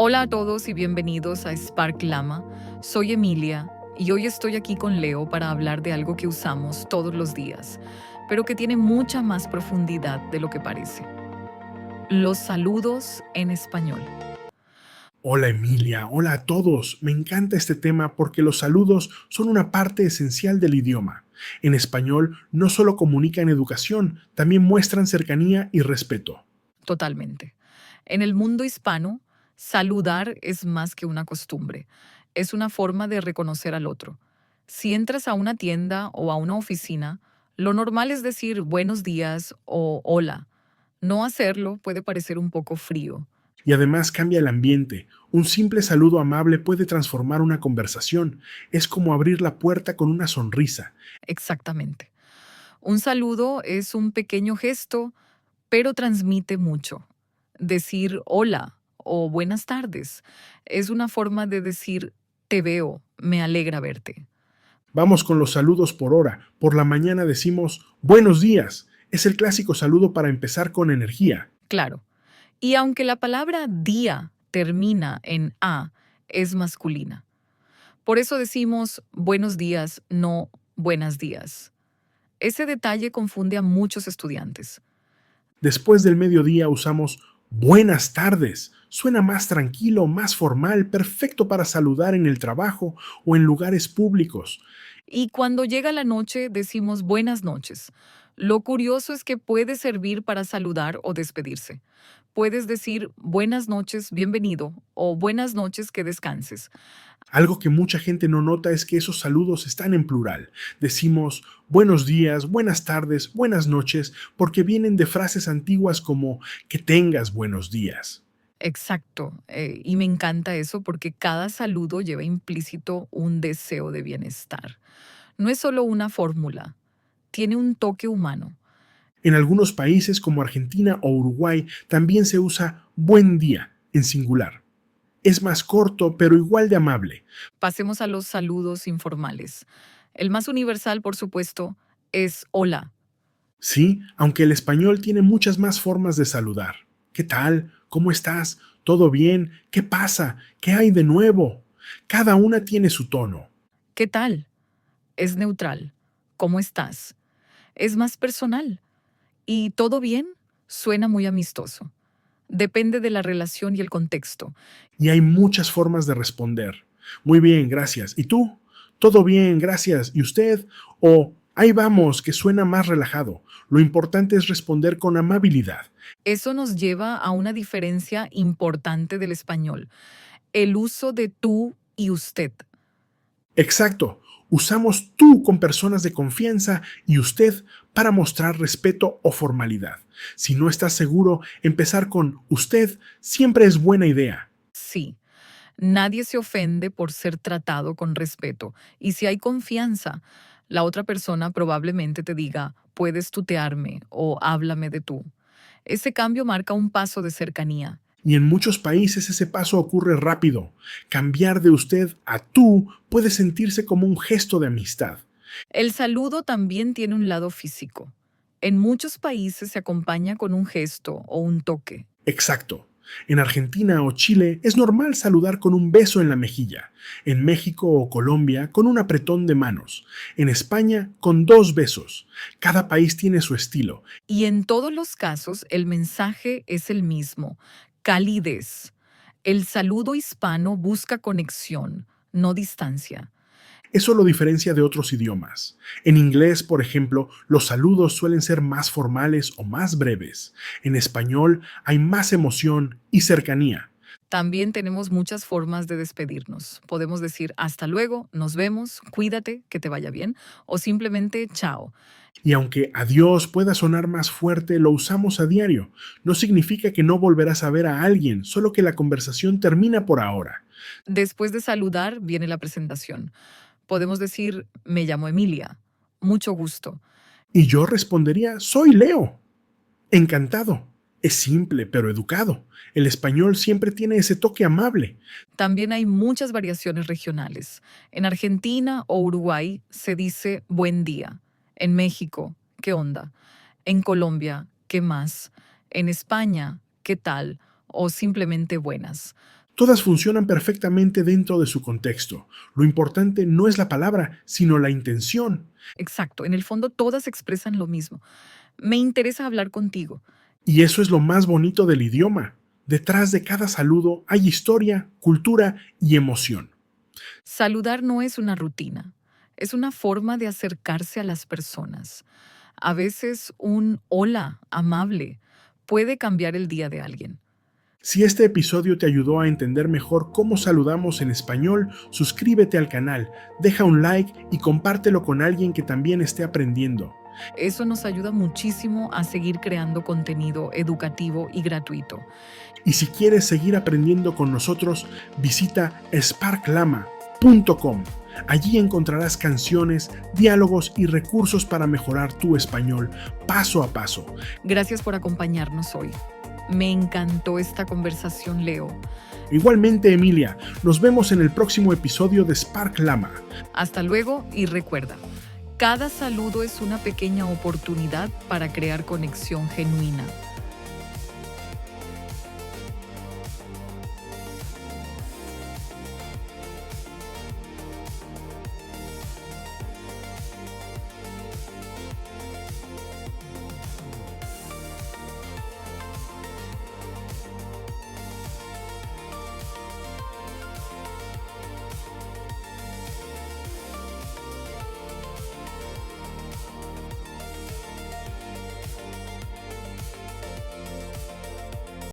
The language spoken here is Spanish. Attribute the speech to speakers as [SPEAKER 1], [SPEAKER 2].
[SPEAKER 1] Hola a todos y bienvenidos a Spark Lama. Soy Emilia y hoy estoy aquí con Leo para hablar de algo que usamos todos los días, pero que tiene mucha más profundidad de lo que parece. Los saludos en español.
[SPEAKER 2] Hola Emilia, hola a todos. Me encanta este tema porque los saludos son una parte esencial del idioma. En español no solo comunican educación, también muestran cercanía y respeto.
[SPEAKER 1] Totalmente. En el mundo hispano, saludar es más que una costumbre. Es una forma de reconocer al otro. Si entras a una tienda o a una oficina, lo normal es decir buenos días o hola. No hacerlo puede parecer un poco frío.
[SPEAKER 2] Y además cambia el ambiente. Un simple saludo amable puede transformar una conversación. Es como abrir la puerta con una sonrisa.
[SPEAKER 1] Exactamente. Un saludo es un pequeño gesto, pero transmite mucho. Decir hola o buenas tardes es una forma de decir te veo, me alegra verte.
[SPEAKER 2] Vamos con los saludos por hora. Por la mañana decimos buenos días. Es el clásico saludo para empezar con energía.
[SPEAKER 1] Claro. Y aunque la palabra día termina en a, es masculina. Por eso decimos buenos días, no buenas días. Ese detalle confunde a muchos estudiantes.
[SPEAKER 2] Después del mediodía usamos buenas tardes. Suena más tranquilo, más formal, perfecto para saludar en el trabajo o en lugares públicos.
[SPEAKER 1] Y cuando llega la noche decimos buenas noches. Lo curioso es que puede servir para saludar o despedirse. Puedes decir buenas noches, bienvenido o buenas noches, que descanses.
[SPEAKER 2] Algo que mucha gente no nota es que esos saludos están en plural. Decimos buenos días, buenas tardes, buenas noches, porque vienen de frases antiguas como que tengas buenos días.
[SPEAKER 1] Exacto. Y me encanta eso porque cada saludo lleva implícito un deseo de bienestar. No es solo una fórmula, tiene un toque humano.
[SPEAKER 2] En algunos países como Argentina o Uruguay también se usa buen día en singular. Es más corto, pero igual de amable.
[SPEAKER 1] Pasemos a los saludos informales. El más universal, por supuesto, es hola.
[SPEAKER 2] Sí, aunque el español tiene muchas más formas de saludar. ¿Qué tal? ¿Cómo estás? ¿Todo bien? ¿Qué pasa? ¿Qué hay de nuevo? Cada una tiene su tono.
[SPEAKER 1] ¿Qué tal? Es neutral. ¿Cómo estás? Es más personal. ¿Y todo bien? Suena muy amistoso. Depende de la relación y el contexto.
[SPEAKER 2] Y hay muchas formas de responder. Muy bien, gracias. ¿Y tú? Todo bien, gracias. ¿Y usted? O ahí vamos, que suena más relajado. Lo importante es responder con amabilidad.
[SPEAKER 1] Eso nos lleva a una diferencia importante del español, el uso de tú y usted.
[SPEAKER 2] Exacto. Usamos tú con personas de confianza y usted para mostrar respeto o formalidad. Si no estás seguro, empezar con usted siempre es buena idea.
[SPEAKER 1] Sí, nadie se ofende por ser tratado con respeto. Y si hay confianza, la otra persona probablemente te diga, puedes tutearme o háblame de tú. Ese cambio marca un paso de cercanía.
[SPEAKER 2] Y en muchos países ese paso ocurre rápido. Cambiar de usted a tú puede sentirse como un gesto de amistad.
[SPEAKER 1] El saludo también tiene un lado físico. En muchos países se acompaña con un gesto o un toque.
[SPEAKER 2] Exacto. En Argentina o Chile es normal saludar con un beso en la mejilla. En México o Colombia con un apretón de manos. En España con dos besos. Cada país tiene su estilo.
[SPEAKER 1] Y en todos los casos el mensaje es el mismo, calidez. El saludo hispano busca conexión, no distancia.
[SPEAKER 2] Eso lo diferencia de otros idiomas. En inglés, por ejemplo, los saludos suelen ser más formales o más breves. En español hay más emoción y cercanía.
[SPEAKER 1] También tenemos muchas formas de despedirnos. Podemos decir hasta luego, nos vemos, cuídate, que te vaya bien, o simplemente chao.
[SPEAKER 2] Y aunque adiós pueda sonar más fuerte, lo usamos a diario. No significa que no volverás a ver a alguien, solo que la conversación termina por ahora.
[SPEAKER 1] Después de saludar viene la presentación. Podemos decir, me llamo Emilia, mucho gusto.
[SPEAKER 2] Y yo respondería, soy Leo. Encantado. Es simple, pero educado. El español siempre tiene ese toque amable.
[SPEAKER 1] También hay muchas variaciones regionales. En Argentina o Uruguay se dice buen día. En México, ¿qué onda? En Colombia, ¿qué más? En España, ¿qué tal? O simplemente buenas.
[SPEAKER 2] Todas funcionan perfectamente dentro de su contexto. Lo importante no es la palabra, sino la intención.
[SPEAKER 1] Exacto, en el fondo todas expresan lo mismo. Me interesa hablar contigo.
[SPEAKER 2] Y eso es lo más bonito del idioma. Detrás de cada saludo hay historia, cultura y emoción.
[SPEAKER 1] Saludar no es una rutina, es una forma de acercarse a las personas. A veces un hola amable puede cambiar el día de alguien.
[SPEAKER 2] Si este episodio te ayudó a entender mejor cómo saludamos en español, suscríbete al canal, deja un like y compártelo con alguien que también esté aprendiendo.
[SPEAKER 1] Eso nos ayuda muchísimo a seguir creando contenido educativo y gratuito.
[SPEAKER 2] Y si quieres seguir aprendiendo con nosotros, visita sparklama.com. Allí encontrarás canciones, diálogos y recursos para mejorar tu español paso a paso.
[SPEAKER 1] Gracias por acompañarnos hoy. Me encantó esta conversación, Leo.
[SPEAKER 2] Igualmente, Emilia, nos vemos en el próximo episodio de Spark Lama.
[SPEAKER 1] Hasta luego y recuerda, cada saludo es una pequeña oportunidad para crear conexión genuina.